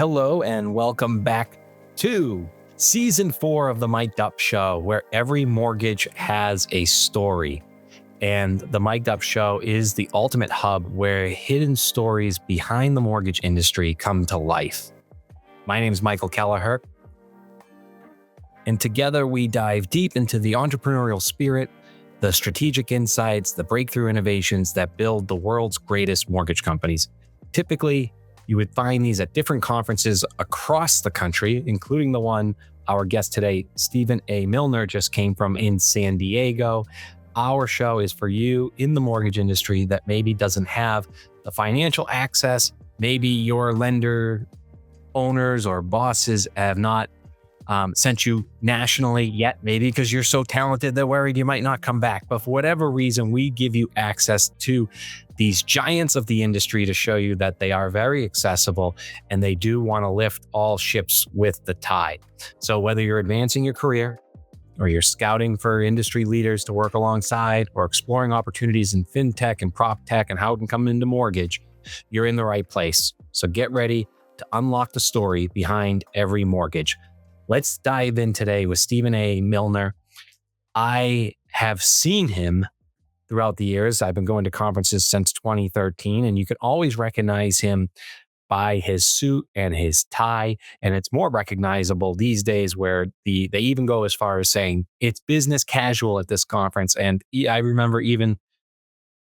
Hello and welcome back to season 4 of the Mic'd Up Show, where every mortgage has a story. And the Mic'd Up Show is the ultimate hub where hidden stories behind the mortgage industry come to life. My name is Michael Kelleher, and together we dive deep into the entrepreneurial spirit, the strategic insights, the breakthrough innovations that build the world's greatest mortgage companies. Typically, you would find these at different conferences across the country, including the one our guest today, Stephen A. Milner, just came from in San Diego. Our show is for you in the mortgage industry that maybe doesn't have the financial access. Maybe your lender owners or bosses have not sent you nationally yet, maybe because you're so talented they're worried you might not come back. But for whatever reason, we give you access to these giants of the industry to show you that they are very accessible and they do want to lift all ships with the tide. So whether you're advancing your career or you're scouting for industry leaders to work alongside or exploring opportunities in fintech and prop tech and how it can come into mortgage, you're in the right place. So get ready to unlock the story behind every mortgage. Let's dive in today with Stephen A. Milner. I have seen him throughout the years. I've been going to conferences since 2013, and you can always recognize him by his suit and his tie. And it's more recognizable these days where they even go as far as saying it's business casual at this conference. And I remember even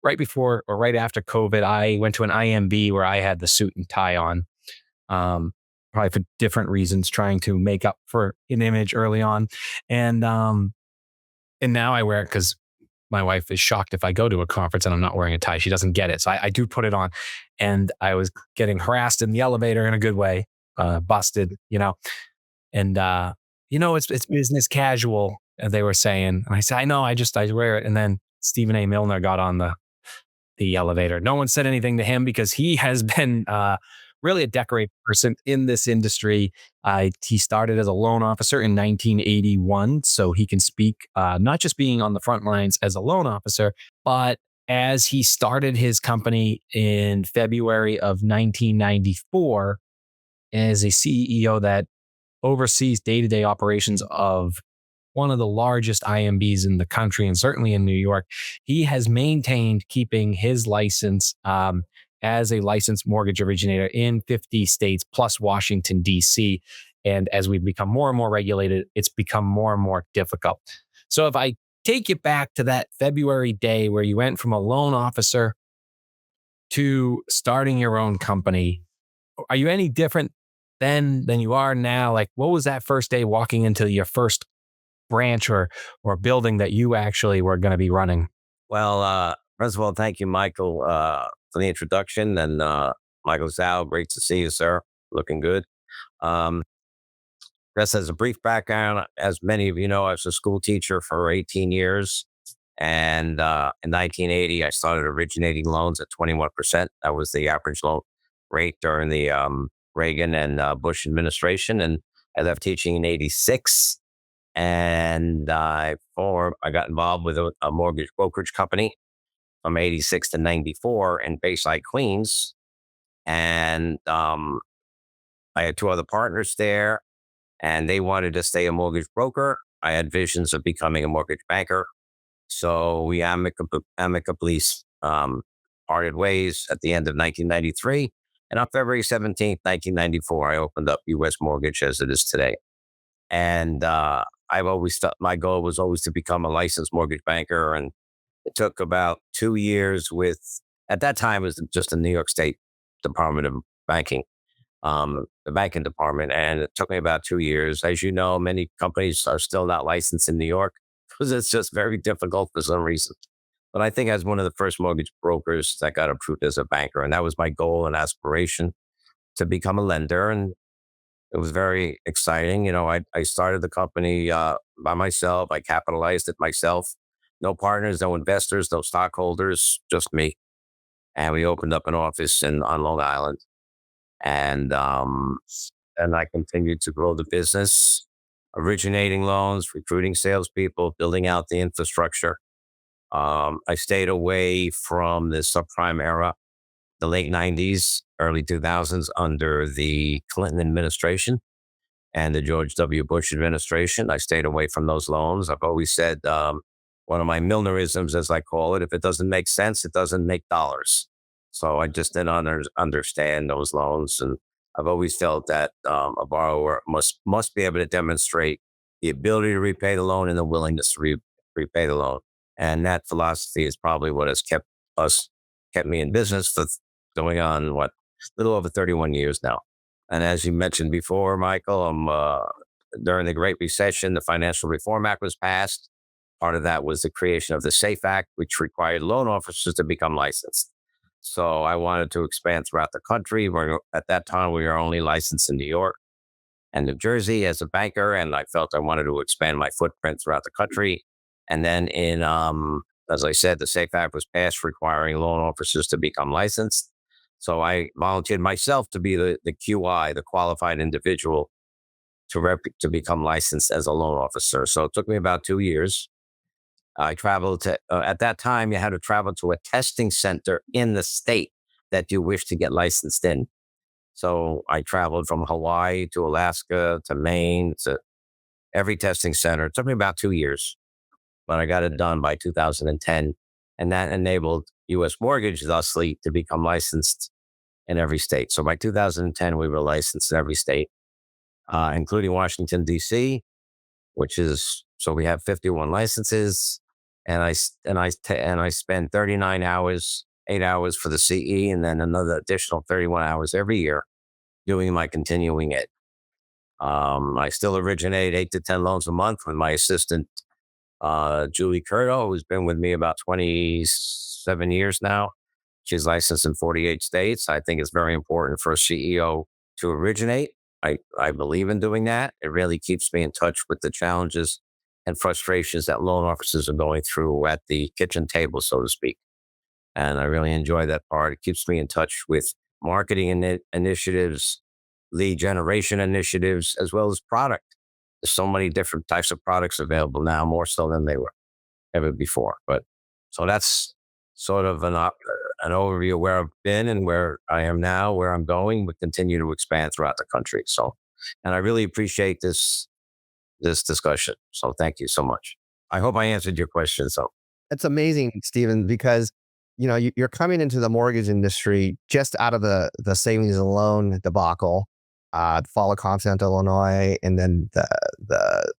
right before or right after COVID, I went to an IMB where I had the suit and tie on. Probably for different reasons, trying to make up for an image early on. And now I wear it because my wife is shocked if I go to a conference and I'm not wearing a tie. She doesn't get it. So I do put it on. And I was getting harassed in the elevator in a good way, busted, and it's business casual, as they were saying. And I said, I know, I wear it. And then Stephen A. Milner got on the elevator. No one said anything to him because he has been really a decorated person in this industry. He started as a loan officer in 1981, so he can speak not just being on the front lines as a loan officer, but as he started his company in February of 1994 as a CEO that oversees day-to-day operations of one of the largest IMBs in the country and certainly in New York. He has maintained keeping his license as a licensed mortgage originator in 50 states plus Washington, D.C. And as we've become more and more regulated, it's become more and more difficult. So if I take you back to that February day where you went from a loan officer to starting your own company, are you any different then than you are now? Like, what was that first day walking into your first branch or building that you actually were going to be running? Well, first of all, thank you, Michael, for the introduction. And Michael Zhao, great to see you, sir. Looking good. Just as a brief background, as many of you know, I was a school teacher for 18 years. And in 1980, I started originating loans at 21%. That was the average loan rate during the Reagan and Bush administration. And I left teaching in 86. And I got involved with a mortgage brokerage company from 86 to 94 in Bayside, Queens. And I had two other partners there, and they wanted to stay a mortgage broker. I had visions of becoming a mortgage banker. So we amicably parted ways at the end of 1993. And on February 17th, 1994, I opened up U.S. Mortgage as it is today. And I've always thought my goal was always to become a licensed mortgage banker. And it took about 2 years at that time, it was just the New York State Department of Banking, the banking department. And it took me about 2 years. As you know, many companies are still not licensed in New York because it's just very difficult for some reason. But I think I was one of the first mortgage brokers that got approved as a banker. And that was my goal and aspiration, to become a lender. And it was very exciting. I started the company by myself. I capitalized it myself. No partners, no investors, no stockholders, just me. And we opened up an office on Long Island. And I continued to grow the business, originating loans, recruiting salespeople, building out the infrastructure. I stayed away from the subprime era the late 90s, early 2000s under the Clinton administration and the George W. Bush administration. I stayed away from those loans. I've always said one of my Milnerisms, as I call it, if it doesn't make sense, it doesn't make dollars. So I just didn't understand those loans. And I've always felt that a borrower must be able to demonstrate the ability to repay the loan and the willingness to repay the loan. And that philosophy is probably what has kept me in business for going on, what, a little over 31 years now. And as you mentioned before, Michael, during the Great Recession, the Financial Reform Act was passed. Part of that was the creation of the SAFE Act, which required loan officers to become licensed. So I wanted to expand throughout the country. At that time, we were only licensed in New York and New Jersey as a banker, and I felt I wanted to expand my footprint throughout the country. And then as I said, the SAFE Act was passed requiring loan officers to become licensed. So I volunteered myself to be the QI, the qualified individual, to become licensed as a loan officer. So it took me about 2 years. I traveled to, at that time, you had to travel to a testing center in the state that you wish to get licensed in. So I traveled from Hawaii to Alaska to Maine to every testing center. It took me about 2 years, but I got it done by 2010. And that enabled U.S. Mortgage, thusly, to become licensed in every state. So by 2010, we were licensed in every state, including Washington, D.C., so we have 51 licenses. And I spend 39 hours, 8 hours for the CE, and then another additional 31 hours every year doing my continuing ed. I still originate 8 to 10 loans a month with my assistant, Julie Curto, who's been with me about 27 years now. She's licensed in 48 states. I think it's very important for a CEO to originate. I believe in doing that. It really keeps me in touch with the challenges and frustrations that loan officers are going through at the kitchen table, so to speak. And I really enjoy that part. It keeps me in touch with marketing initiatives, lead generation initiatives, as well as product. There's so many different types of products available now, more so than they were ever before. But so that's sort of an overview of where I've been and where I am now, where I'm going. We continue to expand throughout the country. So, and I really appreciate this discussion. So thank you so much. I hope I answered your question. So It's amazing, Stephen, because you're coming into the mortgage industry just out of the savings and loan debacle, the fall of Continental Illinois, and then the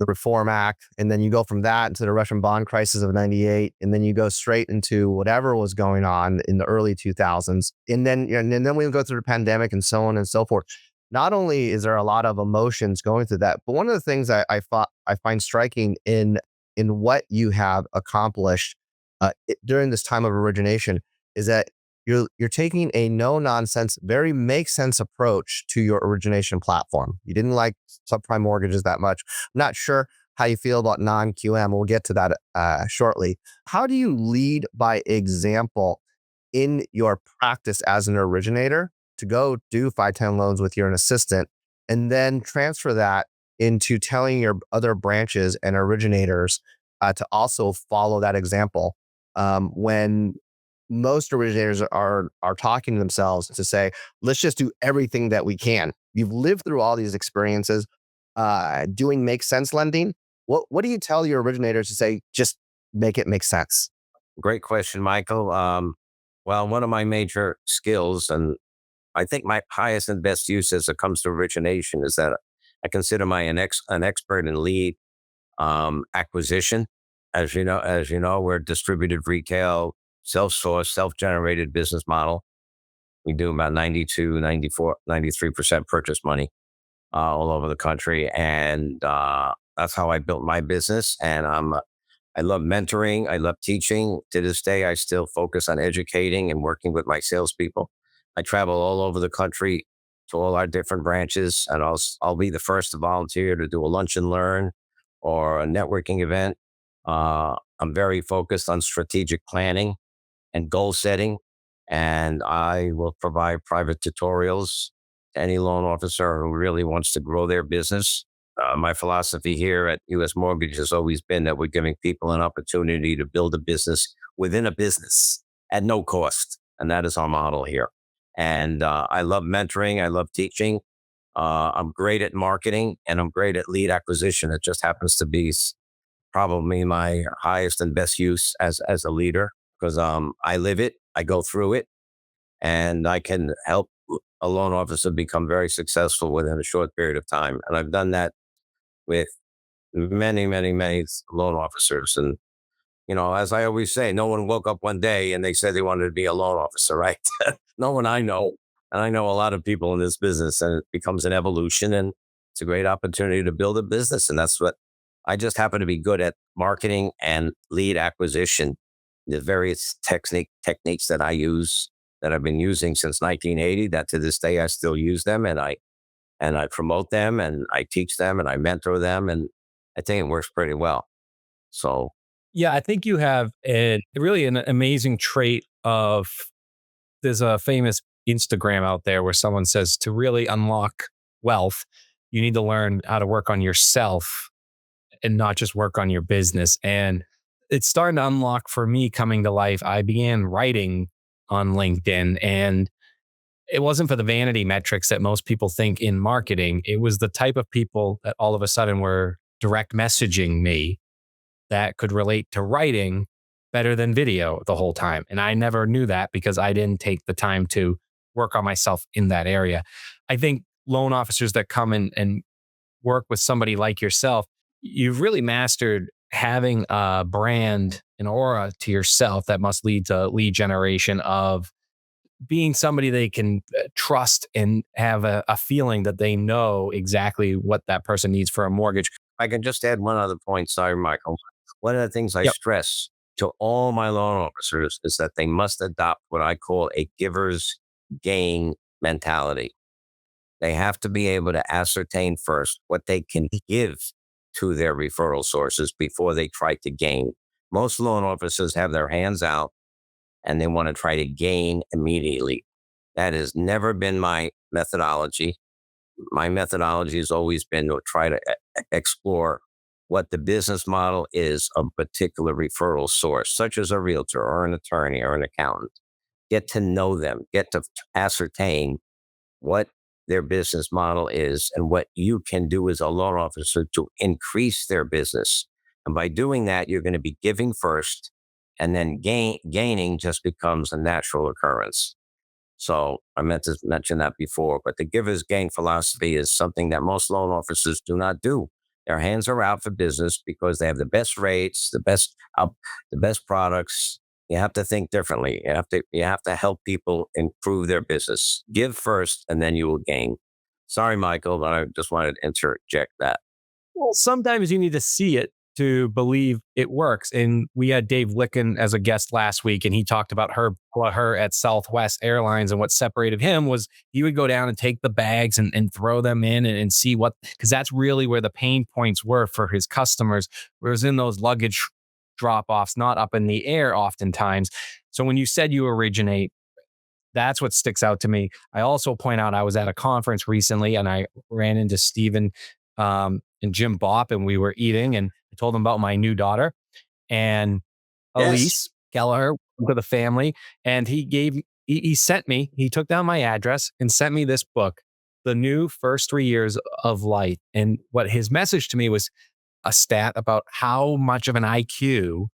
Reform Act, and then you go from that to the Russian bond crisis of '98, and then you go straight into whatever was going on in the early 2000s, and then we go through the pandemic and so on and so forth. Not only is there a lot of emotions going through that, but one of the things I find striking in what you have accomplished during this time of origination is that you're taking a no nonsense, very make sense approach to your origination platform. You didn't like subprime mortgages that much. I'm not sure how you feel about non-QM. We'll get to that shortly. How do you lead by example in your practice as an originator to go do 510 loans with your assistant and then transfer that into telling your other branches and originators to also follow that example when most originators are talking to themselves to say, let's just do everything that we can. You've lived through all these experiences doing make sense lending. What do you tell your originators to say, just make it make sense? great question, Michael. Well, one of my major skills, and I think my highest and best use as it comes to origination, is that I consider an expert in lead acquisition. As you know, we're a distributed retail, self-sourced, self-generated business model. We do about 92, 94, 93% purchase money all over the country. And that's how I built my business. And I love mentoring. I love teaching. To this day, I still focus on educating and working with my salespeople. I travel all over the country to all our different branches, and I'll be the first to volunteer to do a lunch and learn or a networking event. I'm very focused on strategic planning and goal setting, and I will provide private tutorials to any loan officer who really wants to grow their business. My philosophy here at U.S. Mortgage has always been that we're giving people an opportunity to build a business within a business at no cost. And that is our model here. And I love mentoring. I love teaching. I'm great at marketing and I'm great at lead acquisition. It just happens to be probably my highest and best use as a leader because I live it, I go through it, and I can help a loan officer become very successful within a short period of time. And I've done that with many, many, many loan officers. And as I always say, no one woke up one day and they said they wanted to be a loan officer, right? No one I know. And I know a lot of people in this business, and it becomes an evolution and it's a great opportunity to build a business. And that's what I just happen to be good at: marketing and lead acquisition, the various techniques that I use that I've been using since 1980, that to this day I still use them, and I promote them and I teach them and I mentor them. And I think it works pretty well. So Yeah, I think you have really an amazing trait of, there's a famous Instagram out there where someone says to really unlock wealth, you need to learn how to work on yourself and not just work on your business. And it's starting to unlock for me coming to life. I began writing on LinkedIn, and it wasn't for the vanity metrics that most people think in marketing. It was the type of people that all of a sudden were direct messaging me that could relate to writing better than video the whole time. And I never knew that because I didn't take the time to work on myself in that area. I think loan officers that come in and work with somebody like yourself, you've really mastered having a brand, an aura to yourself that must lead to lead generation, of being somebody they can trust and have a feeling that they know exactly what that person needs for a mortgage. I can just add one other point. Sorry, Michael. One of the things I Yep. stress to all my loan officers is that they must adopt what I call a giver's gain mentality. They have to be able to ascertain first what they can give to their referral sources before they try to gain. Most loan officers have their hands out and they want to try to gain immediately. That has never been my methodology. My methodology has always been to try to explore what the business model is of a particular referral source, such as a realtor or an attorney or an accountant. Get to know them, get to ascertain what their business model is and what you can do as a loan officer to increase their business. And by doing that, you're going to be giving first, and then gaining just becomes a natural occurrence. So I meant to mention that before, but the giver's gain philosophy is something that most loan officers do not do. Their hands are out for business because they have the best rates, the best products. You have to think differently. You have to help people improve their business. Give first, and then you will gain. Sorry, Michael, but I just wanted to interject that. Well, sometimes you need to see it to believe it works. And we had Dave Licken as a guest last week, and he talked about her at Southwest Airlines, and what separated him was he would go down and take the bags and throw them in and see what, because that's really where the pain points were for his customers, whereas in those luggage drop offs, not up in the air oftentimes. So when you said you originate, that's what sticks out to me. I also point out I was at a conference recently and I ran into Stephen and Jim Bopp, and we were eating, and I told him about my new daughter and Yes. Elise Kelleher to the family. And he sent me, he took down my address and sent me this book, The New First 3 Years of Life. And what his message to me was a stat about how much of an IQ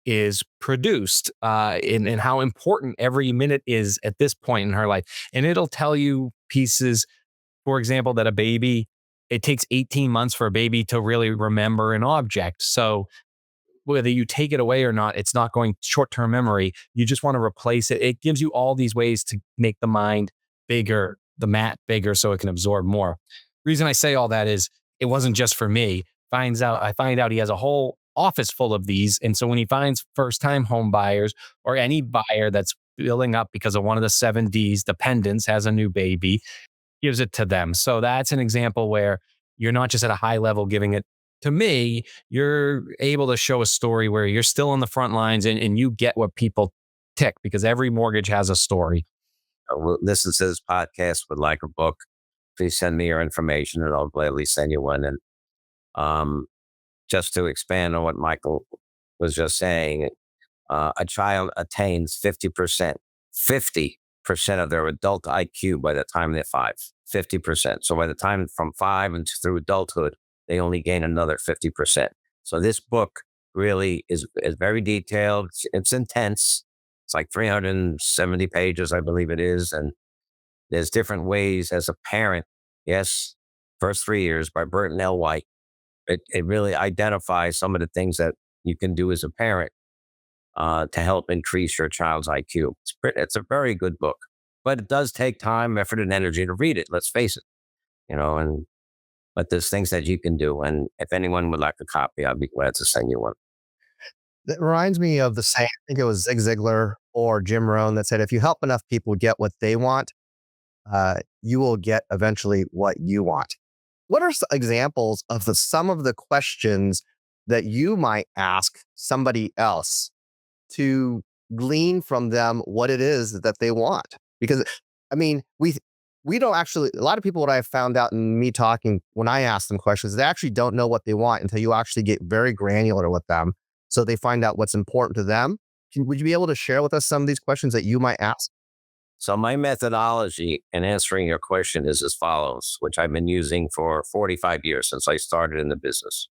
is produced and how important every minute is at this point in her life. And it'll tell you pieces, for example, that it takes 18 months for a baby to really remember an object. So whether you take it away or not, it's not going short-term memory. You just want to replace it. It gives you all these ways to make the mind bigger, the mat bigger, so it can absorb more. Reason I say all that is it wasn't just for me. I find out he has a whole office full of these. And so when he finds first-time home buyers or any buyer that's building up because of one of the 7Ds, dependents, has a new baby, gives it to them. So that's an example where you're not just at a high level giving it to me, you're able to show a story where you're still on the front lines and you get what people tick, because every mortgage has a story. Listen to this podcast, would like a book, please send me your information and I'll gladly send you one. And just to expand on what Michael was just saying, a child attains 50% 50% of their adult IQ by the time they're 5. 50%. So by the time from 5 and through adulthood, they only gain another 50%. So this book really is very detailed. It's intense. It's like 370 pages, I believe it is. And there's different ways as a parent. Yes, First 3 Years by Burton L. White. It really identifies some of the things that you can do as a parent to help increase your child's IQ. It's a very good book, but it does take time, effort, and energy to read it. Let's face it, but there's things that you can do. And if anyone would like a copy, I'd be glad to send you one. That reminds me of the saying, I think it was Zig Ziglar or Jim Rohn that said, if you help enough people get what they want, you will get eventually what you want. What are examples of some of the questions that you might ask somebody else to glean from them what it is that they want? Because I mean, we don't actually, a lot of people, what I've found out in me talking, when I ask them questions, they actually don't know what they want until you actually get very granular with them. So they find out what's important to them. Would you be able to share with us some of these questions that you might ask? So my methodology in answering your question is as follows, which I've been using for 45 years since I started in the business.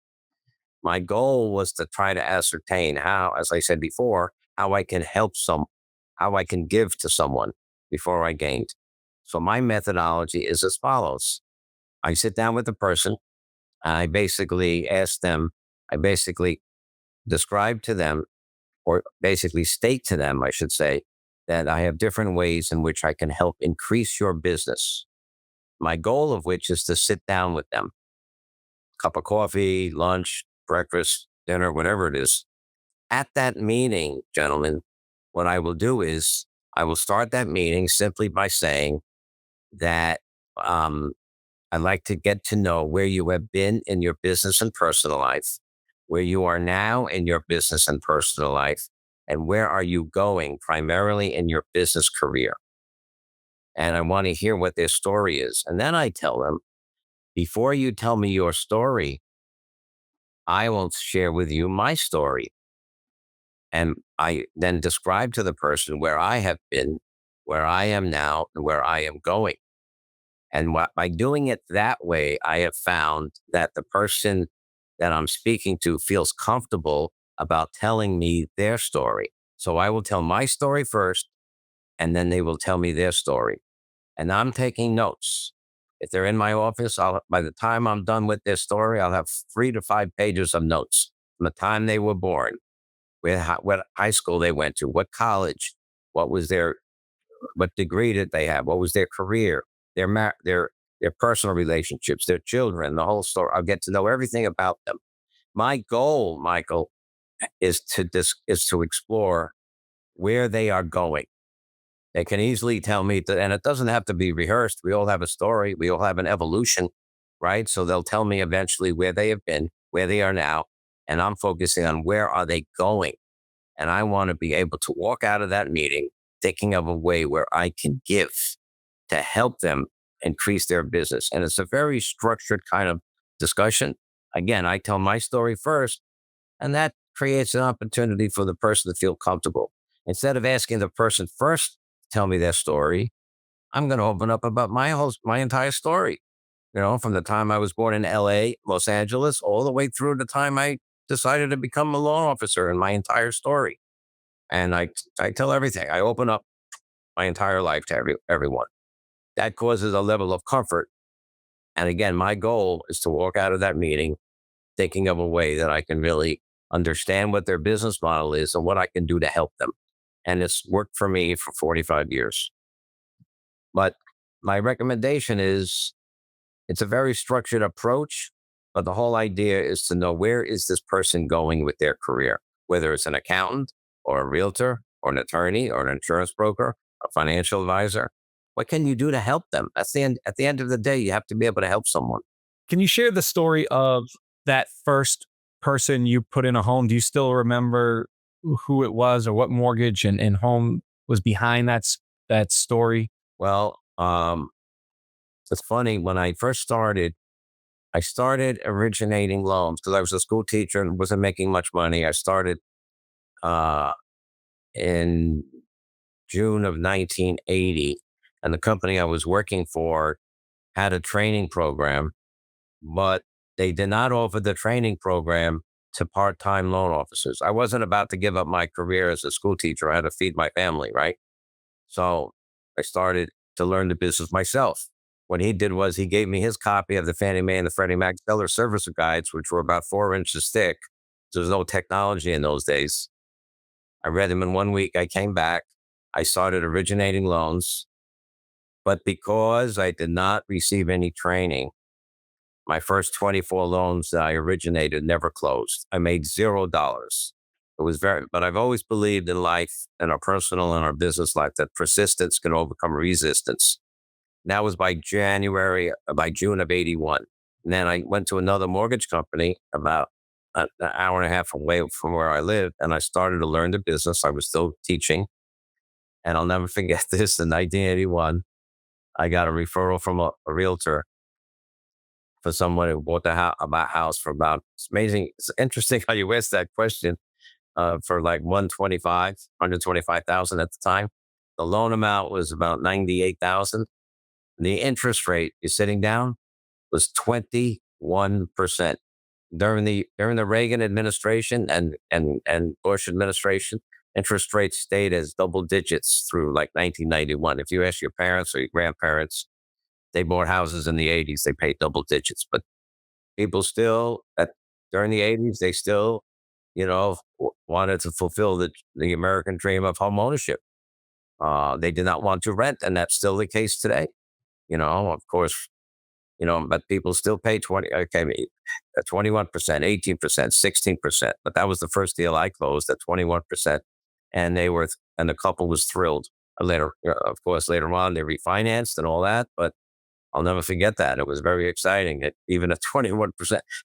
My goal was to try to ascertain how, as I said before, how I can how I can give to someone before I gained. So my methodology is as follows. I sit down with the person. I basically ask them, I basically describe to them, or basically state to them, I should say, that I have different ways in which I can help increase your business. My goal of which is to sit down with them, cup of coffee, lunch, breakfast, dinner, whatever it is. At that meeting, gentlemen, what I will do is I will start that meeting simply by saying that I'd like to get to know where you have been in your business and personal life, where you are now in your business and personal life, and where are you going primarily in your business career. And I want to hear what their story is. And then I tell them, before you tell me your story, I will share with you my story. And I then describe to the person where I have been, where I am now, and where I am going. And by doing it that way, I have found that the person that I'm speaking to feels comfortable about telling me their story. So I will tell my story first, and then they will tell me their story. And I'm taking notes. If they're in my office, by the time I'm done with their story, I'll have 3 to 5 pages of notes from the time they were born, what high school they went to, what college, what degree did they have, what was their career, their personal relationships, their children, the whole story. I'll get to know everything about them. My goal, Michael, is to explore where they are going. They can easily tell me that, and it doesn't have to be rehearsed. We all have a story. We all have an evolution, right? So they'll tell me eventually where they have been, where they are now, and I'm focusing on where are they going. And I want to be able to walk out of that meeting thinking of a way where I can give to help them increase their business. And it's a very structured kind of discussion. Again, I tell my story first, and that creates an opportunity for the person to feel comfortable. Instead of asking the person first to tell me their story, I'm going to open up about my entire story. From the time I was born in LA, Los Angeles, all the way through the time I decided to become a law officer, and my entire story. And I tell everything. I open up my entire life to everyone. That causes a level of comfort. And again, my goal is to walk out of that meeting thinking of a way that I can really understand what their business model is and what I can do to help them. And it's worked for me for 45 years. But my recommendation is it's a very structured approach, but the whole idea is to know where is this person going with their career, whether it's an accountant or a realtor or an attorney or an insurance broker, a financial advisor. What can you do to help them? At the end of the day, you have to be able to help someone. Can you share the story of that first person you put in a home? Do you still remember who it was or what mortgage and home was behind that story? Well, it's funny. When I first started, I started originating loans because I was a school teacher and wasn't making much money. I started in June of 1980, and the company I was working for had a training program, but they did not offer the training program to part-time loan officers. I wasn't about to give up my career as a school teacher. I had to feed my family, right? So I started to learn the business myself. What he did was he gave me his copy of the Fannie Mae and the Freddie Mac seller servicer guides, which were about 4 inches thick. There was no technology in those days. I read them in 1 week. I came back. I started originating loans. But because I did not receive any training, my first 24 loans that I originated never closed. I made $0. It was but I've always believed in life, in our personal and our business life, that persistence can overcome resistance. And that was by June of 81. And then I went to another mortgage company about an hour and a half away from where I lived, and I started to learn the business. I was still teaching. And I'll never forget this. In 1981, I got a referral from a realtor for someone who bought a house for about, it's amazing. It's interesting how you asked that question, for like 125,000 at the time. The loan amount was about 98,000. The interest rate, is sitting down, was 21%. During the Reagan administration and Bush administration, interest rates stayed as double digits through like 1991. If you ask your parents or your grandparents, they bought houses in the 80s, they paid double digits. But people still, during the 80s, they still, wanted to fulfill the American dream of home ownership. They did not want to rent, and that's still the case today. Of course, but people still pay 21%, 18%, 16%. But that was the first deal I closed at 21. And the couple was thrilled. Later, of course, later on they refinanced and all that, but I'll never forget that. It was very exciting. Even at 21%,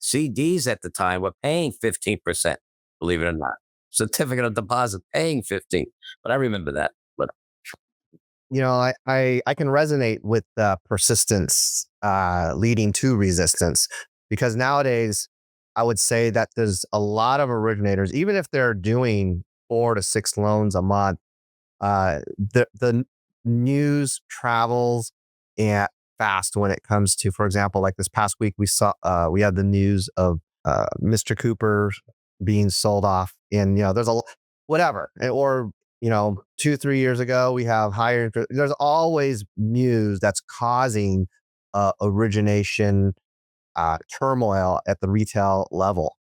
CDs at the time were paying 15%, believe it or not. Certificate of deposit paying 15. But I remember that. But I can resonate with persistence leading to resistance, because nowadays I would say that there's a lot of originators, even if they're doing 4 to 6 loans a month, the news travels and fast when it comes to, for example, like this past week, we had the news of Mr. Cooper being sold off, and there's whatever, or 2-3 years ago we have higher interest. There's always news that's causing origination turmoil at the retail level.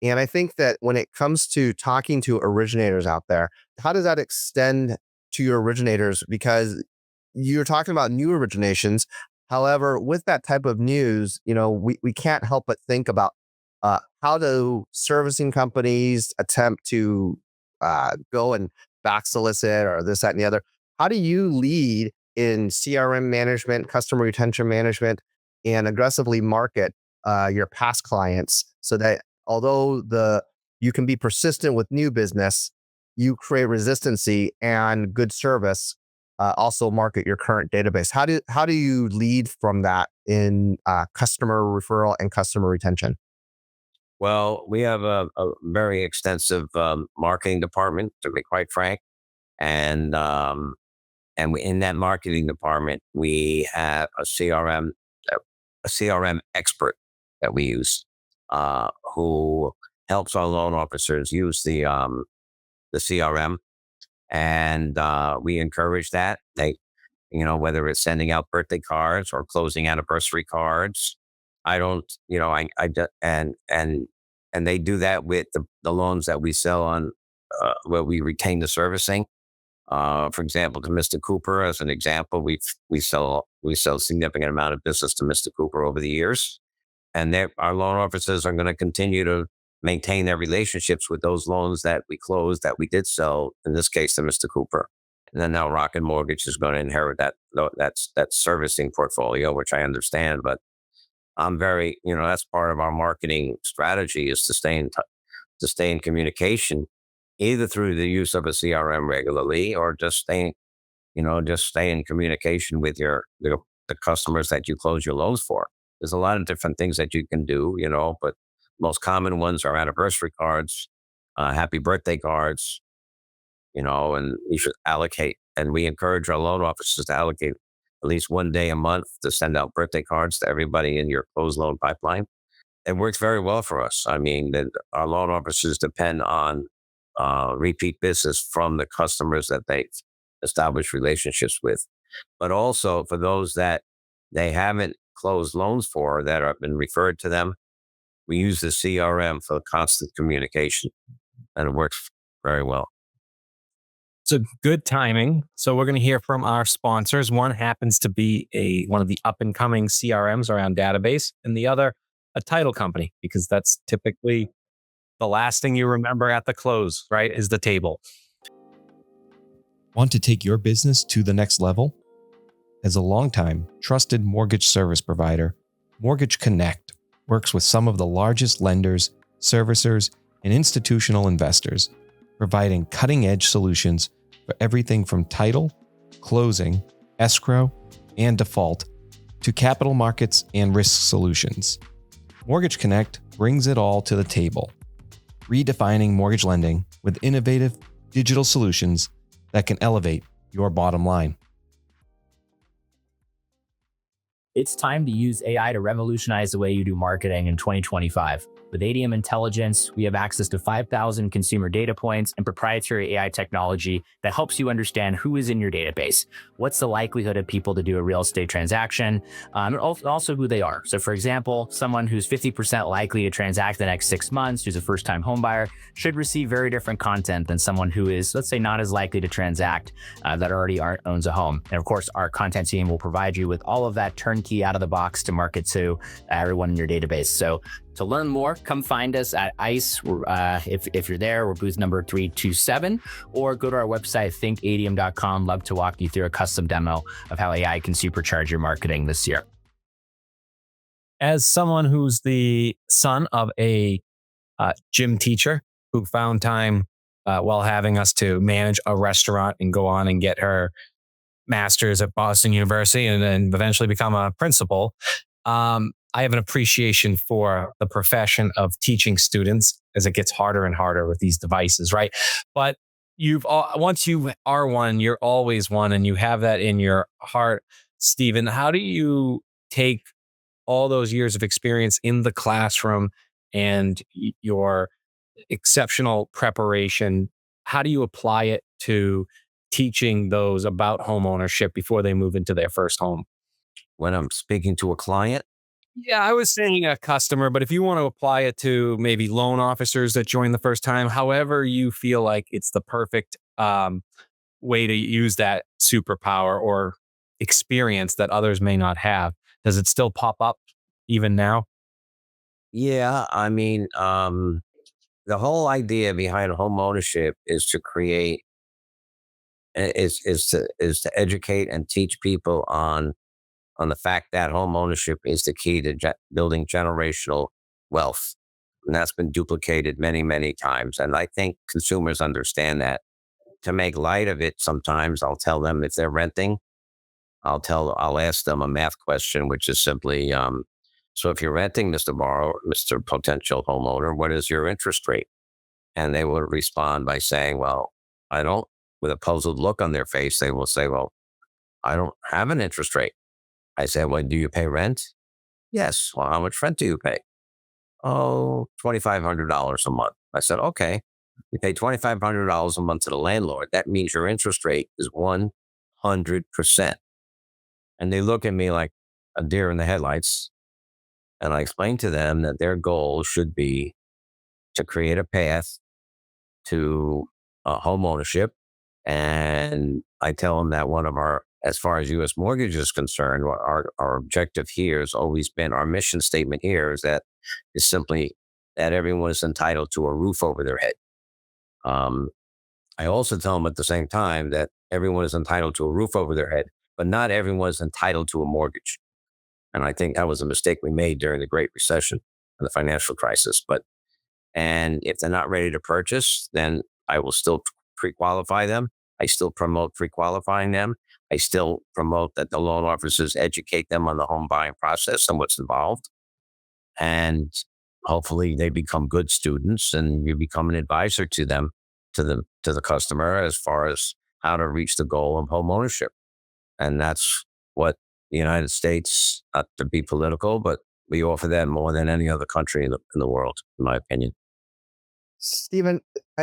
And I think that when it comes to talking to originators out there, how does that extend to your originators? Because you're talking about new originations. However, with that type of news, we can't help but think about how do servicing companies attempt to go and back solicit or this, that, and the other. How do you lead in CRM management, customer retention management, and aggressively market your past clients, so that although you can be persistent with new business, you create resistancy and good service, also market your current database? How do you lead from that in customer referral and customer retention? well, we have a very extensive marketing department, to be quite frank, and in that marketing department we have a CRM expert that we use, who helps our loan officers use the CRM, and we encourage that. Whether it's sending out birthday cards or closing anniversary cards. I don't, and they do that with the loans that we sell on, where we retain the servicing. For example, to Mr. Cooper, as an example, we sell significant amount of business to Mr. Cooper over the years, and our loan officers are going to continue to maintain their relationships with those loans that we closed, that we did sell, in this case to Mr. Cooper. And then now Rocket Mortgage is going to inherit that servicing portfolio, which I understand. But I'm that's part of our marketing strategy, is to stay in communication, either through the use of a CRM regularly, or just stay in communication with the customers that you close your loans for. There's a lot of different things that you can do, but most common ones are anniversary cards, happy birthday cards, and you should allocate And we encourage our loan officers to allocate at least one day a month to send out birthday cards to everybody in your closed loan pipeline. It works very well for us. I mean, our loan officers depend on repeat business from the customers that they've established relationships with, but also for those that they haven't closed loans for that have been referred to them. We use the CRM for constant communication, and it works very well. It's a good timing. So we're going to hear from our sponsors. One happens to be one of the up and coming CRMs around database, and the other a title company, because that's typically the last thing you remember at the close, right? Is the table. Want to take your business to the next level? As a longtime trusted mortgage service provider, Mortgage Connect works with some of the largest lenders, servicers, and institutional investors, providing cutting-edge solutions for everything from title, closing, escrow, and default to capital markets and risk solutions. Mortgage Connect brings it all to the table, redefining mortgage lending with innovative digital solutions that can elevate your bottom line. It's time to use AI to revolutionize the way you do marketing in 2025. With ADM Intelligence, we have access to 5,000 consumer data points and proprietary AI technology that helps you understand who is in your database, what's the likelihood of people to do a real estate transaction, and also who they are. So for example, someone who's 50% likely to transact the next 6 months, who's a first-time home buyer, should receive very different content than someone who is, let's say, not as likely to transact that already owns a home. And of course, our content team will provide you with all of that turnkey out of the box to market to everyone in your database. So to learn more, come find us at ICE. If you're there, we're booth number 327, or go to our website, thinkadm.com. Love to walk you through a custom demo of how AI can supercharge your marketing this year. As someone who's the son of a gym teacher who found time while having us to manage a restaurant and go on and get her master's at Boston University and then eventually become a principal, I have an appreciation for the profession of teaching students as it gets harder and harder with these devices, right? But once you are one, you're always one, and you have that in your heart. Stephen, how do you take all those years of experience in the classroom and your exceptional preparation? How do you apply it to teaching those about home ownership before they move into their first home? When I'm speaking to a client, Yeah, I was saying a customer, but if you want to apply it to maybe loan officers that join the first time, however you feel like it's the perfect way to use that superpower or experience that others may not have, does it still pop up even now? yeah, I mean, the whole idea behind home ownership is to create, is to educate and teach people on the fact that home ownership is the key to building generational wealth. And that's been duplicated many, many times. And I think consumers understand that. To make light of it, sometimes I'll tell them if they're renting, I'll ask them a math question, which is simply, so if you're renting, Mr. Borrower, Mr. Potential Homeowner, what is your interest rate? And they will respond by saying, well, I don't, with a puzzled look on their face, they will say, well, I don't have an interest rate. I said, well, do you pay rent? Yes. Well, how much rent do you pay? Oh, $2,500 a month. I said, okay. You pay $2,500 a month to the landlord. That means your interest rate is 100%. And they look at me like a deer in the headlights. And I explain to them that their goal should be to create a path to home ownership. And I tell them that as far as U.S. Mortgage is concerned, our objective here has always been, our mission statement here is simply that everyone is entitled to a roof over their head. I also tell them at the same time that everyone is entitled to a roof over their head, but not everyone is entitled to a mortgage. And I think that was a mistake we made during the Great Recession and the financial crisis. And if they're not ready to purchase, then I will still pre-qualify them. I still promote pre-qualifying them. I still promote that the loan officers educate them on the home buying process and what's involved. And hopefully they become good students and you become an advisor to them, to the customer, as far as how to reach the goal of home ownership. And that's what the United States, not to be political, but we offer that more than any other country in the world, in my opinion. Stephen,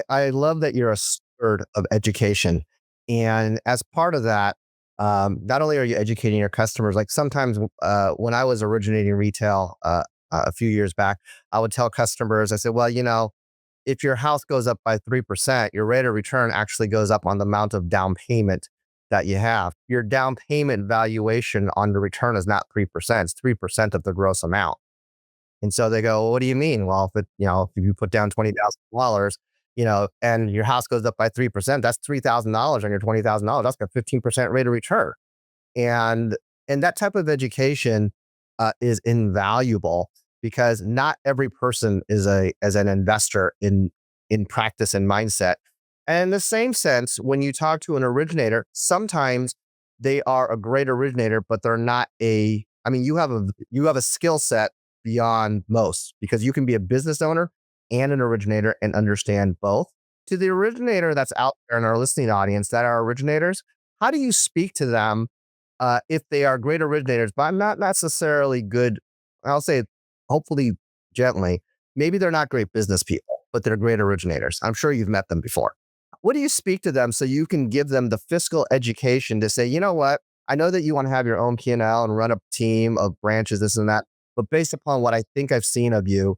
I love that you're a steward of education. And as part of that, not only are you educating your customers, like sometimes when I was originating retail a few years back, I would tell customers, I said, well, if your house goes up by 3%, your rate of return actually goes up on the amount of down payment that you have. Your down payment valuation on the return is not 3%, it's 3% of the gross amount. And so they go, well, what do you mean? Well, if you put down $20,000, and your house goes up by 3%, that's $3,000 on your $20,000. That's a 15% rate of return. And that type of education is invaluable because not every person is as an investor in practice and mindset. And in the same sense, when you talk to an originator, sometimes they are a great originator, but they're not you have a skill set beyond most because you can be a business owner and an originator and understand both. To the originator that's out there in our listening audience that are originators, how do you speak to them if they are great originators, but not necessarily good? I'll say, hopefully gently, maybe they're not great business people, but they're great originators. I'm sure you've met them before. What do you speak to them so you can give them the fiscal education to say, you know what? I know that you want to have your own P&L and run a team of branches, this and that. But based upon what I think I've seen of you,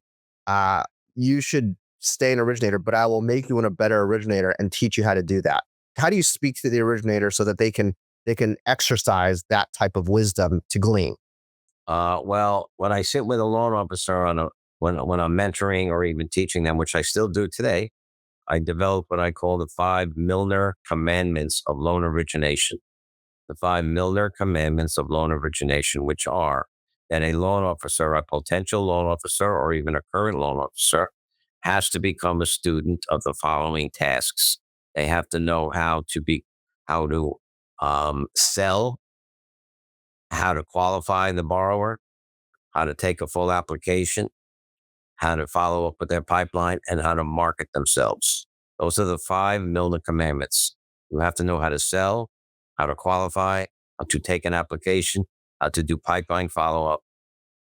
you should stay an originator, but I will make you a better originator and teach you how to do that. How do you speak to the originator so that they can exercise that type of wisdom to glean? Well, when I sit with a loan officer when I'm mentoring or even teaching them, which I still do today, I develop what I call the 5 Milner commandments of loan origination. The 5 Milner commandments of loan origination, which are that a loan officer, a potential loan officer, or even a current loan officer has to become a student of the following tasks. They have to know how to sell, how to qualify the borrower, how to take a full application, how to follow up with their pipeline, and how to market themselves. Those are the 5 Milner commandments. You have to know how to sell, how to qualify, how to take an application, how to do pipeline follow-up,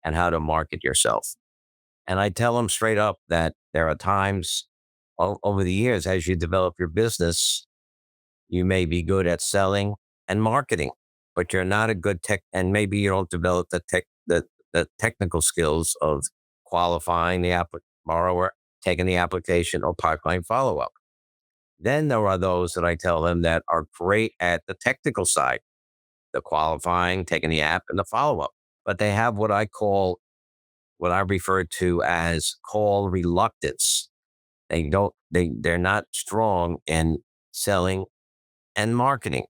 and how to market yourself. And I tell them straight up that there are times over the years, as you develop your business, you may be good at selling and marketing, but you're not a good tech, and maybe you don't develop the technical skills of qualifying the borrower, taking the application, or pipeline follow-up. Then there are those that I tell them that are great at the technical side, the qualifying, taking the app, and the follow-up. But they have what I refer to as call reluctance. They're not strong in selling and marketing.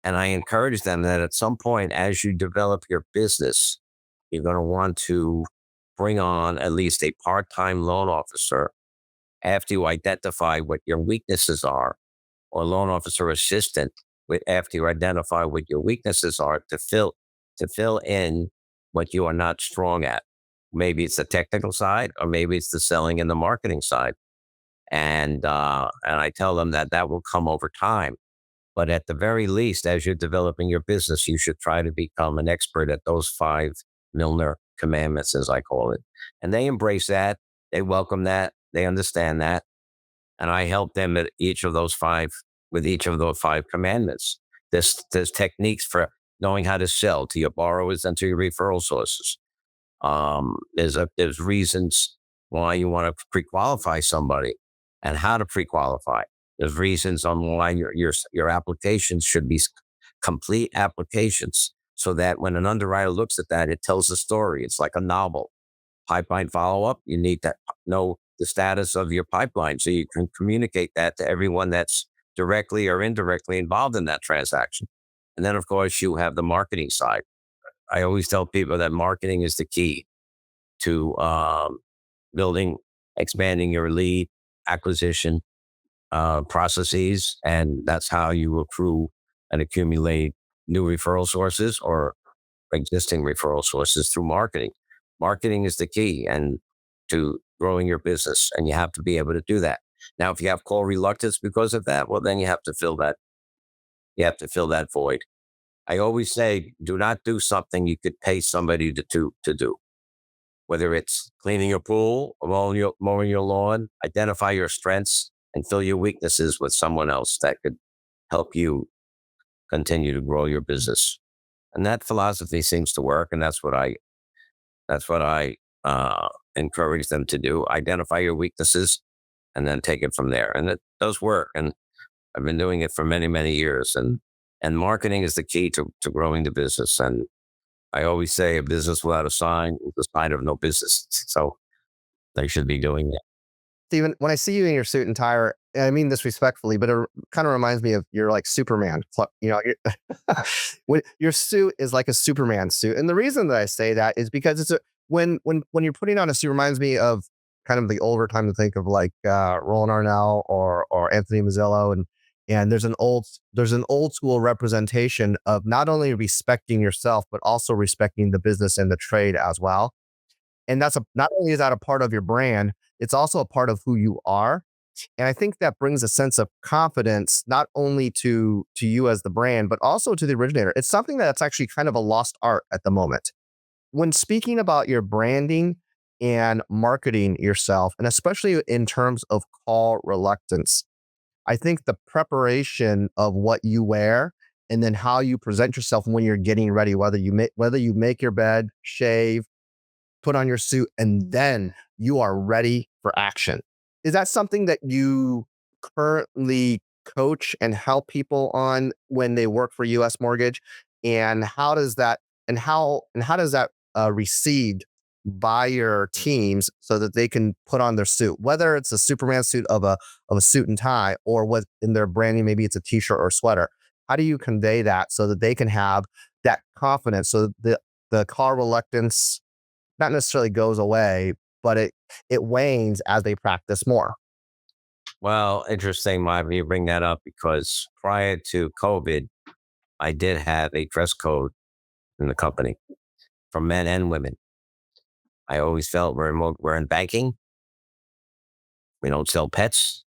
And I encourage them that at some point, as you develop your business, you're going to want to bring on at least a part-time loan officer after you identify what your weaknesses are, or loan officer assistant after you identify what your weaknesses are, to fill in what you are not strong at. Maybe it's the technical side, or maybe it's the selling and the marketing side. And I tell them that will come over time. But at the very least, as you're developing your business, you should try to become an expert at those 5 Milner commandments, as I call it. And they embrace that. They welcome that. They understand that. And I help them with each of those 5 commandments. There's techniques for knowing how to sell to your borrowers and to your referral sources. There's reasons why you want to pre-qualify somebody and how to pre-qualify. There's reasons on why your applications should be complete applications, so that when an underwriter looks at that, it tells a story. It's like a novel. Pipeline follow-up, you need to know the status of your pipeline so you can communicate that to everyone that's directly or indirectly involved in that transaction. And then, of course, you have the marketing side. I always tell people that marketing is the key to expanding your lead acquisition processes, and that's how you accrue and accumulate new referral sources or existing referral sources through marketing. Marketing is the key and to growing your business, and you have to be able to do that. Now, if you have call reluctance because of that, well, then you have to fill that You have to fill that void. I always say, do not do something you could pay somebody to do. Whether it's cleaning your pool or mowing your lawn, identify your strengths and fill your weaknesses with someone else that could help you continue to grow your business. And that philosophy seems to work. And that's what I encourage them to do. Identify your weaknesses and then take it from there. And it does work. And I've been doing it for many, many years. And marketing is the key to growing the business. And I always say a business without a sign is a sign of no business. So they should be doing it. Stephen, when I see you in your suit and tie, and I mean this respectfully, but it kind of reminds me of you're like Superman. You know, when your suit is like a Superman suit, and the reason that I say that is because it's when you're putting on a suit, reminds me of kind of the older time to think of like Roland Arnell or Anthony Mazzillo, and there's an old school representation of not only respecting yourself but also respecting the business and the trade as well. And not only is that a part of your brand, it's also a part of who you are. And I think that brings a sense of confidence, not only to you as the brand, but also to the originator. It's something that's actually kind of a lost art at the moment. When speaking about your branding and marketing yourself, and especially in terms of call reluctance, I think the preparation of what you wear and then how you present yourself when you're getting ready, whether you make your bed, shave, put on your suit, and then you are ready for action. Is that something that you currently coach and help people on when they work for US Mortgage? And how does that received by your teams so that they can put on their suit, whether it's a Superman suit of a suit and tie, or what in their branding, maybe it's a t-shirt or sweater. How do you convey that so that they can have that confidence so that the call reluctance not necessarily goes away, but it wanes as they practice more? Well, interesting, Marvin, you bring that up because prior to COVID, I did have a dress code in the company for men and women. I always felt we're in banking. We don't sell pets.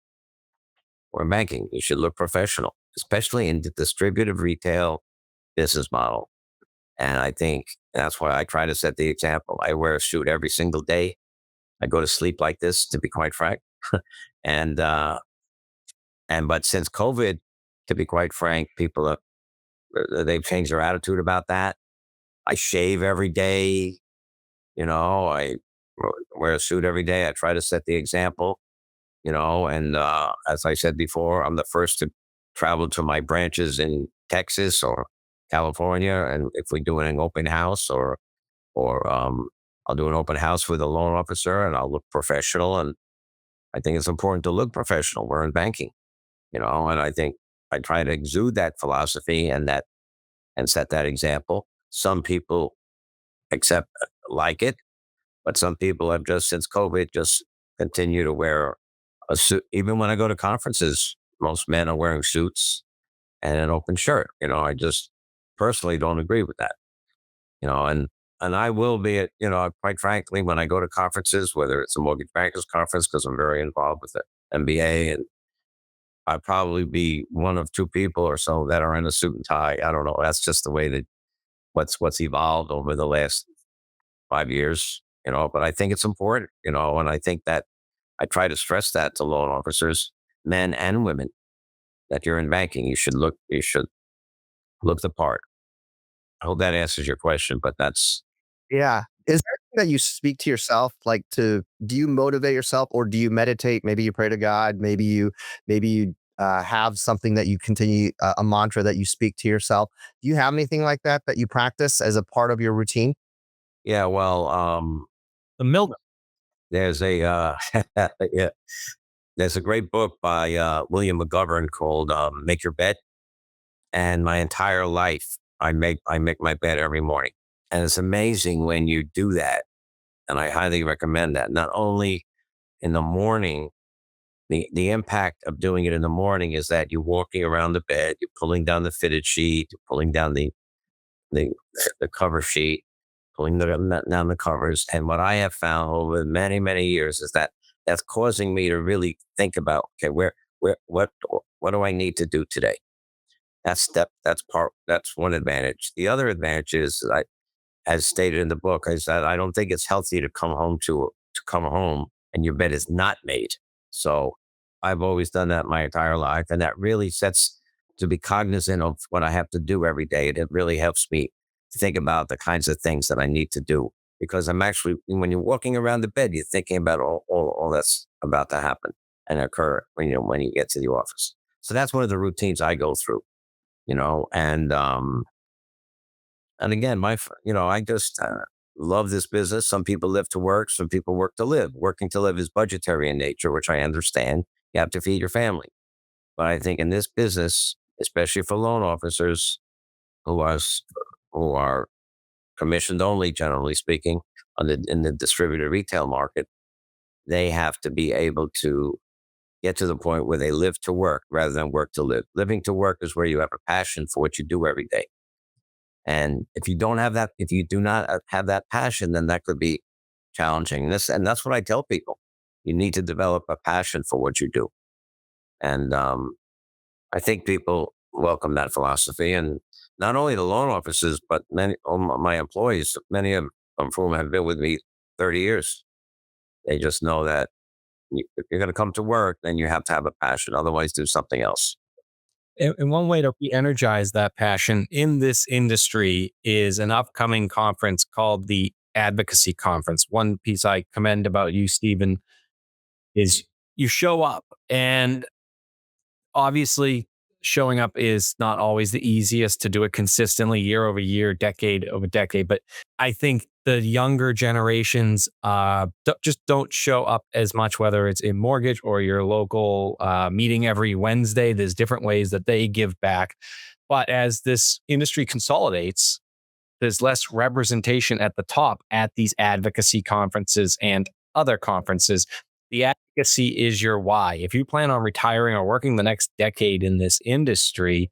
We're in banking. You should look professional, especially in the distributive retail business model. And I think that's why I try to set the example. I wear a suit every single day. I go to sleep like this, to be quite frank. and but since COVID, to be quite frank, they've changed their attitude about that. I shave every day. I wear a suit every day. I try to set the example. And as I said before, I'm the first to travel to my branches in Texas or California, and if we do an open house or I'll do an open house with a loan officer, and I'll look professional. And I think it's important to look professional. We're in banking, and I think I try to exude that philosophy and set that example. Some people like it, but some people have just since COVID just continue to wear a suit. Even when I go to conferences, most men are wearing suits and an open shirt. I just personally don't agree with that. And I will be at, quite frankly, when I go to conferences, whether it's a mortgage bankers conference, because I'm very involved with the MBA, and I'd probably be one of two people or so that are in a suit and tie. I don't know. That's just the way that what's evolved over the last 5 years, but I think it's important, and I think that I try to stress that to loan officers, men and women, that you're in banking. You should look the part. I hope that answers your question, but that's. Yeah. Is there anything that you speak to yourself, do you motivate yourself, or do you meditate? Maybe you pray to God. Maybe you have something that you continue, a mantra that you speak to yourself. Do you have anything like that you practice as a part of your routine? Yeah, well, The Milner. there's a yeah, there's a great book by William McGovern called "Make Your Bed," and my entire life I make my bed every morning, and it's amazing when you do that, and I highly recommend that. Not only in the morning, the impact of doing it in the morning is that you're walking around the bed, you're pulling down the fitted sheet, you're pulling down the the cover sheet, pulling down the covers. And what I have found over many, many years is that that's causing me to really think about, okay, what do I need to do today? That's one advantage. The other advantage is, as stated in the book, is that I don't think it's healthy to come home and your bed is not made. So I've always done that my entire life, and that really sets to be cognizant of what I have to do every day. And it really helps me to think about the kinds of things that I need to do, because I'm actually, when you're walking around the bed, you're thinking about all that's about to happen and occur when you get to the office. So that's one of the routines I go through, and again, I just love this business. Some people live to work, some people work to live. Working to live is budgetary in nature, which I understand. You have to feed your family. But I think in this business, especially for loan officers who are who are commissioned only, generally speaking, in the distributed retail market, they have to be able to get to the point where they live to work rather than work to live. Living to work is where you have a passion for what you do every day. And if you do not have that passion, then that could be challenging. And that's what I tell people. You need to develop a passion for what you do. And I think people welcome that philosophy. And not only the loan officers, but many of my employees, many of whom have been with me 30 years. They just know that if you're going to come to work, then you have to have a passion. Otherwise, do something else. And one way to re-energize that passion in this industry is an upcoming conference called the Advocacy Conference. One piece I commend about you, Stephen, is you show up, and obviously showing up is not always the easiest to do it consistently year over year, decade over decade. But I think the younger generations just don't show up as much, whether it's in mortgage or your local meeting every Wednesday. There's different ways that they give back. But as this industry consolidates, there's less representation at the top at these advocacy conferences and other conferences. The advocacy is your why. If you plan on retiring or working the next decade in this industry,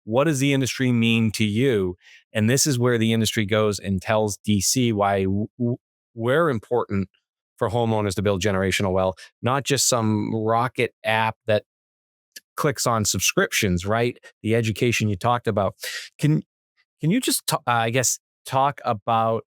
what does the industry mean to you? And this is where the industry goes and tells DC why we're important for homeowners to build generational wealth, not just some rocket app that clicks on subscriptions, right? The education you talked about. Can you just, talk about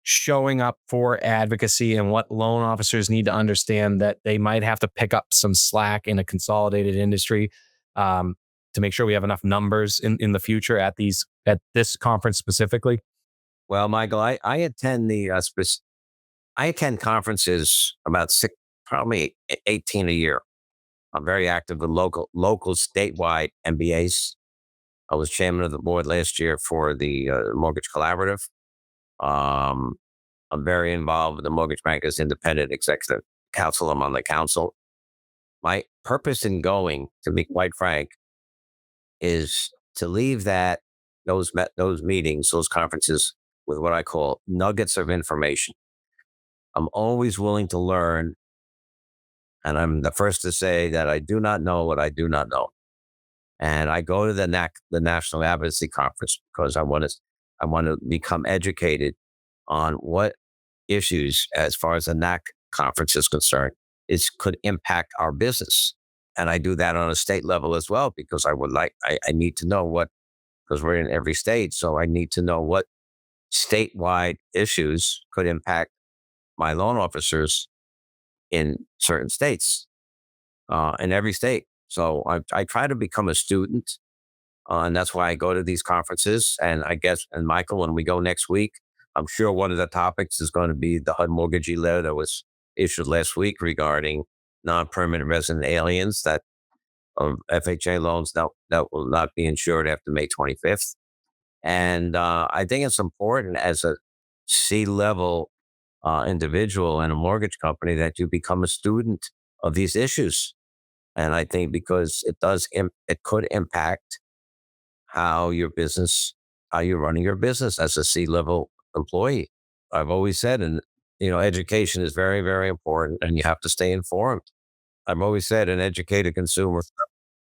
showing up for advocacy and what loan officers need to understand that they might have to pick up some slack in a consolidated industry to make sure we have enough numbers in the future at this conference specifically? Well, Michael, I attend I attend conferences about probably 18 a year. I'm very active with local statewide MBAs. I was chairman of the board last year for the Mortgage Collaborative. I'm very involved with the Mortgage Bankers Independent Executive Council. I'm on the council. My purpose in going, to be quite frank, is to leave those meetings, those conferences, with what I call nuggets of information. I'm always willing to learn, and I'm the first to say that I do not know what I do not know. And I go to the National Advocacy Conference because I want to become educated on what issues, as far as the NAC conference is concerned, could impact our business. And I do that on a state level as well, because I need to know because we're in every state. So I need to know what statewide issues could impact my loan officers in certain states, in every state. So I try to become a student, and that's why I go to these conferences. And and Michael, when we go next week, I'm sure one of the topics is going to be the HUD mortgagee letter that was issued last week regarding non-permanent resident aliens that FHA loans that will not be insured after May 25th. And I think it's important as a C-level individual in a mortgage company that you become a student of these issues. And I think because it could impact how you're running your business as a C-level employee. I've always said, and education is very, very important, and you have to stay informed. I've always said an educated consumer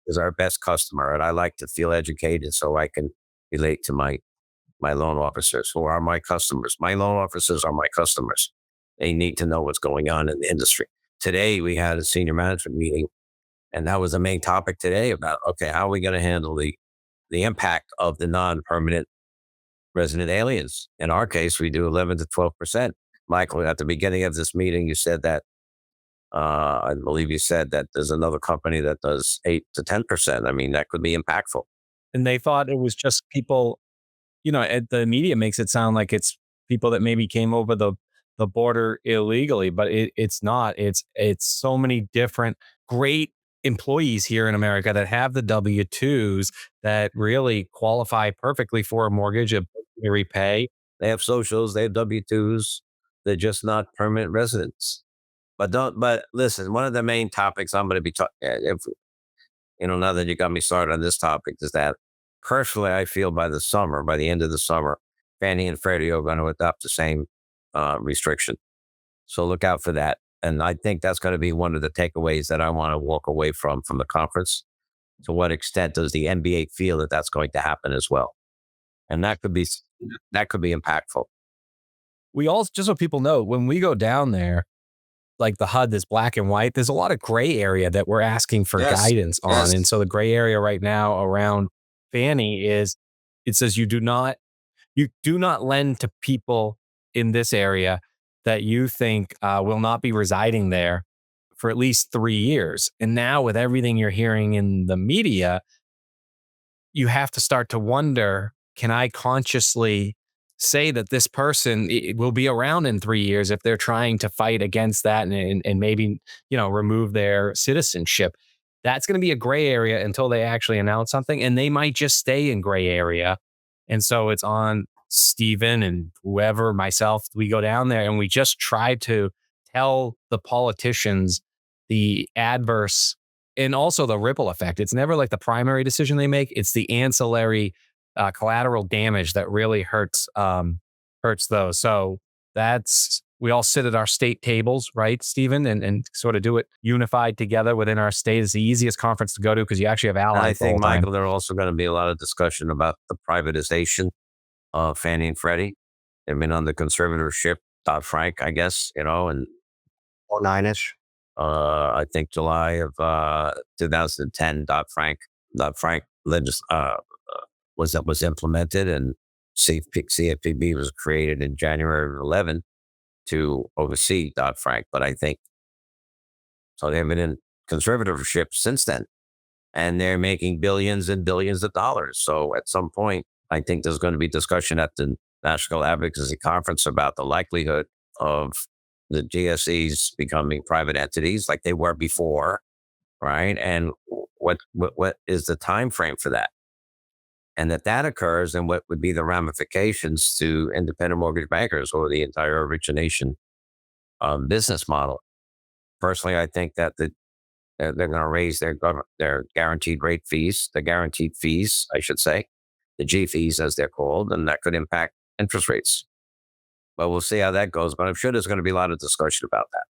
is our best customer, and I like to feel educated so I can relate to my loan officers, who are my customers. My loan officers are my customers. They need to know what's going on in the industry. Today, we had a senior management meeting, and that was the main topic today about, okay, how are we going to handle the the impact of the non-permanent resident aliens. In our case, we do 11 to 12%. Michael, at the beginning of this meeting, you said that, I believe you said that there's another company that does 8 to 10%. I mean, that could be impactful. And they thought it was just people, the media makes it sound like it's people that maybe came over the border illegally, but it's not. It's so many different great employees here in America that have the W-2s that really qualify perfectly for a mortgage, a repay. They have socials, they have W-2s. They're just not permanent residents. But listen, one of the main topics I'm going to be talking, now that you got me started on this topic, is that personally, I feel by the end of the summer, Fannie and Freddie are going to adopt the same restriction. So look out for that. And I think that's going to be one of the takeaways that I want to walk away from the conference. To what extent does the NBA feel that that's going to happen as well? And that could be impactful. We all, just so people know, when we go down there, like the HUD, this black and white, there's a lot of gray area that we're asking for guidance on. Yes. And so the gray area right now around Fannie is, it says you do not lend to people in this area that you think will not be residing there for at least 3 years. And now with everything you're hearing in the media, you have to start to wonder, can I consciously say that this person will be around in 3 years if they're trying to fight against that and maybe, remove their citizenship? That's going to be a gray area until they actually announce something, and they might just stay in gray area. And so it's on Stephen and whoever, myself, we go down there and we just try to tell the politicians the adverse and also the ripple effect. It's never like the primary decision they make. It's the ancillary collateral damage that really hurts those. So we all sit at our state tables, right, Stephen, and sort of do it unified together within our state. It's the easiest conference to go to because you actually have allies. And I think, Michael, there are also going to be a lot of discussion about the privatization of Fannie and Freddie. They've been under conservatorship, Dodd-Frank, I guess, and 09-ish. I think July of 2010, Dodd-Frank was implemented, and CFPB was created in January of 11 to oversee Dodd-Frank. But I think so they've been in conservatorship since then, and they're making billions and billions of dollars. So at some point, I think there's going to be discussion at the National Advocacy Conference about the likelihood of the GSEs becoming private entities like they were before, right? And what is the time frame for that? And that occurs, and what would be the ramifications to independent mortgage bankers or the entire origination business model? Personally, I think that they're going to raise their guaranteed rate fees, the guaranteed fees, I should say, the G fees as they're called, and that could impact interest rates. But we'll see how that goes. But I'm sure there's going to be a lot of discussion about that.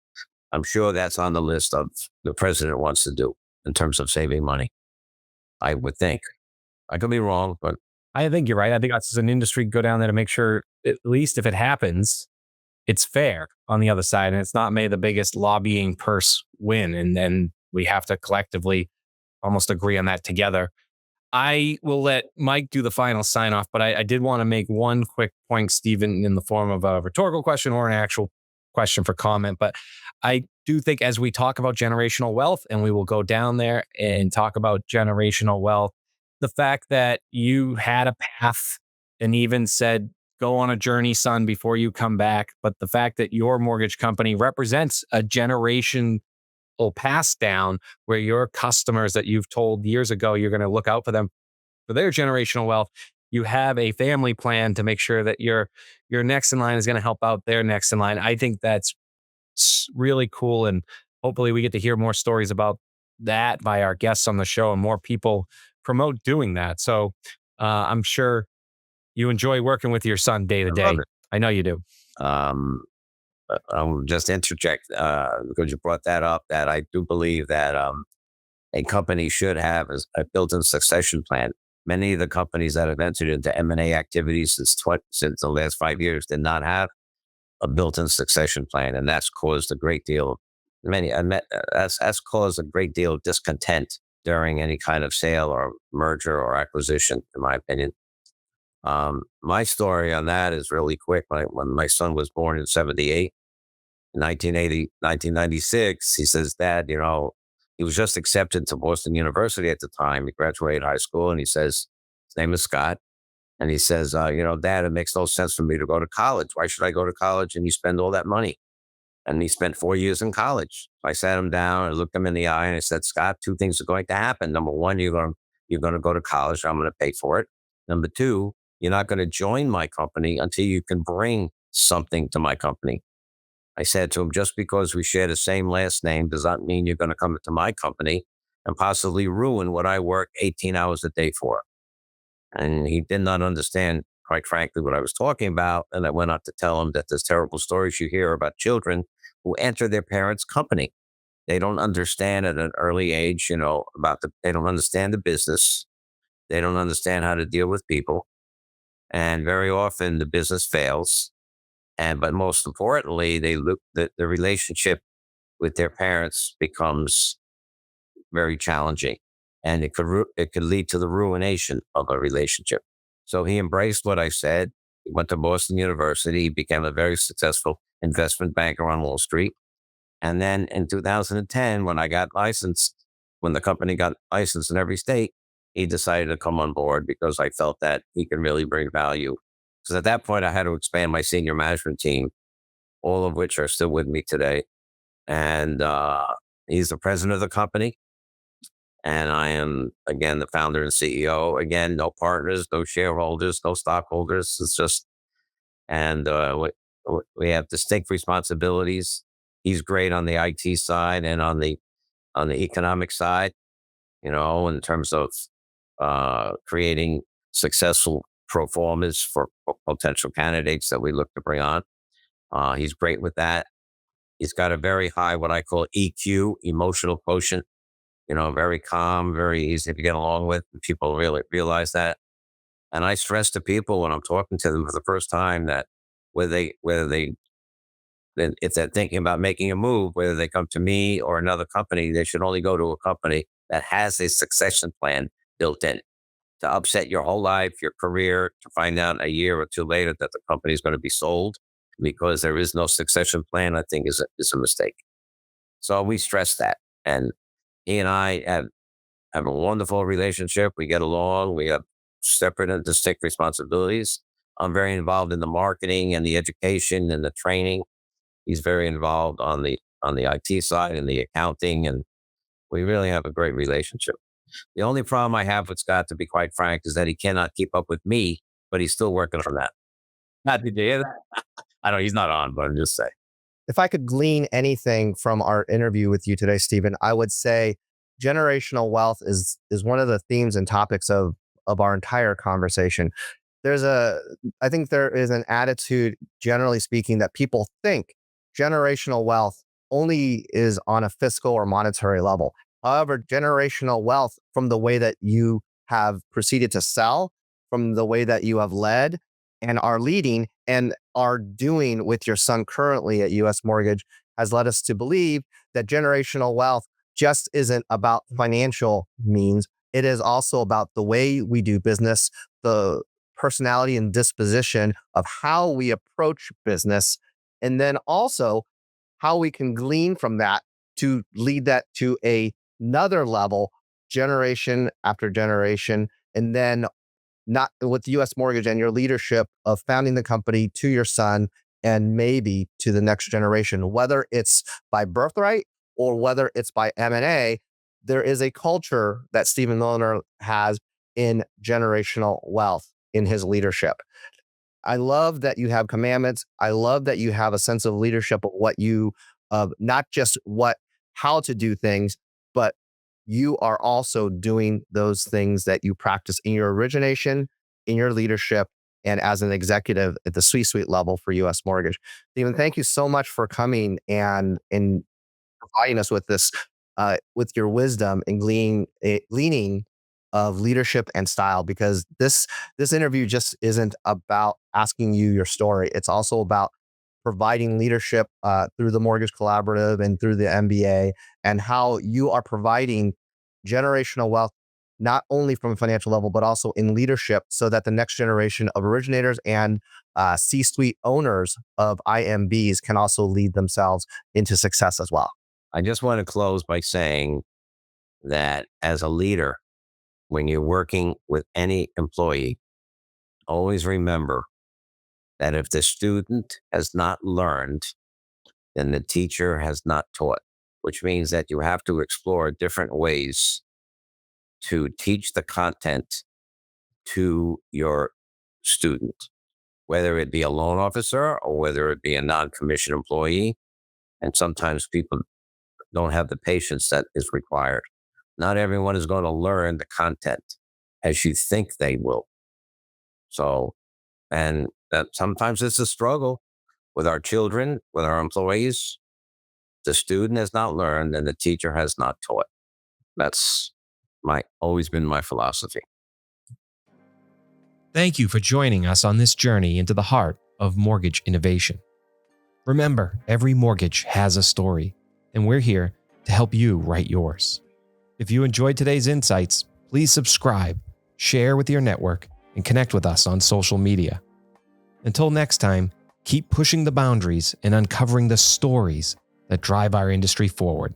I'm sure that's on the list of the president wants to do in terms of saving money. I would think. I could be wrong, but I think you're right. I think us as an industry go down there to make sure, at least if it happens, it's fair on the other side. And it's not may the biggest lobbying purse win. And then we have to collectively almost agree on that together. I will let Mike do the final sign off, but I did want to make one quick point, Stephen, in the form of a rhetorical question or an actual question for comment. But I do think as we talk about generational wealth, and we will go down there and talk about generational wealth, the fact that you had a path and even said, go on a journey, son, before you come back. But the fact that your mortgage company represents a generation pass down where your customers that you've told years ago you're going to look out for them for their generational wealth, you have a family plan to make sure that your next in line is going to help out their next in line. I think that's really cool, and hopefully we get to hear more stories about that by our guests on the show and more people promote doing that. So I'm sure you enjoy working with your son day to day. I know you do. I'll just interject because you brought that up, that I do believe that a company should have a built-in succession plan. Many of the companies that have entered into M&A activities since the last 5 years did not have a built-in succession plan, and that's caused a great deal of discontent during any kind of sale or merger or acquisition, in my opinion. My story on that is really quick. When my son was born in 78, in 1980, 1996, he says, Dad, he was just accepted to Boston University at the time. He graduated high school, and he says, his name is Scott. And he says, Dad, it makes no sense for me to go to college. Why should I go to college and you spend all that money? And he spent 4 years in college. I sat him down and looked him in the eye and I said, Scott, two things are going to happen. Number one, you're going to go to college. I'm going to pay for it. Number two, you're not going to join my company until you can bring something to my company. I said to him, just because we share the same last name does not mean you're going to come into my company and possibly ruin what I work 18 hours a day for. And he did not understand, quite frankly, what I was talking about. And I went on to tell him that there's terrible stories you hear about children who enter their parents' company. They don't understand at an early age, they don't understand the business. They don't understand how to deal with people. And very often the business fails. But most importantly, the relationship with their parents becomes very challenging, and it could lead to the ruination of a relationship. So he embraced what I said. He went to Boston University, became a very successful investment banker on Wall Street. And then in 2010, when the company got licensed in every state, he decided to come on board because I felt that he could really bring value. Because at that point, I had to expand my senior management team, all of which are still with me today. And he's the president of the company. And I am, again, the founder and CEO. Again, no partners, no shareholders, no stockholders. It's just, and we have distinct responsibilities. He's great on the IT side and on the economic side, in terms of creating successful pro formas for potential candidates that we look to bring on. He's great with that. He's got a very high, what I call EQ, emotional quotient. Very calm, very easy to get along with. People really realize that. And I stress to people when I'm talking to them for the first time that if they're thinking about making a move, whether they come to me or another company, they should only go to a company that has a succession plan built in. To upset your whole life, your career, to find out a year or two later that the company is going to be sold because there is no succession plan, I think is a mistake. So we stress that. And he and I have a wonderful relationship. We get along. We have separate and distinct responsibilities. I'm very involved in the marketing and the education and the training. He's very involved on the IT side and the accounting, and we really have a great relationship. The only problem I have with Scott, to be quite frank, is that he cannot keep up with me, but he's still working on that. Not did you hear that? I know he's not on, but I'm just saying. If I could glean anything from our interview with you today, Stephen, I would say generational wealth is one of the themes and topics of our entire conversation. I think there is an attitude, generally speaking, that people think generational wealth only is on a fiscal or monetary level. However, generational wealth, from the way that you have proceeded to sell, from the way that you have led and are leading and are doing with your son currently at US Mortgage, has led us to believe that generational wealth just isn't about financial means. It is also about the way we do business, the personality and disposition of how we approach business, and then also how we can glean from that to lead that to another level, generation after generation, and then not with US Mortgage and your leadership of founding the company to your son and maybe to the next generation, whether it's by birthright or whether it's by M&A. There is a culture that Stephen Milner has in generational wealth in his leadership. I love that you have commandments. I love that you have a sense of leadership of not just how to do things, but you are also doing those things that you practice in your origination, in your leadership, and as an executive at the C-suite level for US Mortgage. Stephen, thank you so much for coming and providing us with this, with your wisdom and gleaning of leadership and style, because this interview just isn't about asking you your story. It's also about providing leadership through the Mortgage Collaborative and through the MBA, and how you are providing generational wealth, not only from a financial level, but also in leadership, so that the next generation of originators and C-suite owners of IMBs can also lead themselves into success as well. I just want to close by saying that as a leader, when you're working with any employee, always remember that if the student has not learned, then the teacher has not taught, which means that you have to explore different ways to teach the content to your student, whether it be a loan officer or whether it be a non-commissioned employee. And sometimes people don't have the patience that is required. Not everyone is going to learn the content as you think they will. So, and that sometimes it's a struggle with our children, with our employees. The student has not learned and the teacher has not taught. That's always been my philosophy. Thank you for joining us on this journey into the heart of mortgage innovation. Remember, every mortgage has a story, and we're here to help you write yours. If you enjoyed today's insights, please subscribe, share with your network, and connect with us on social media. Until next time, keep pushing the boundaries and uncovering the stories that drive our industry forward.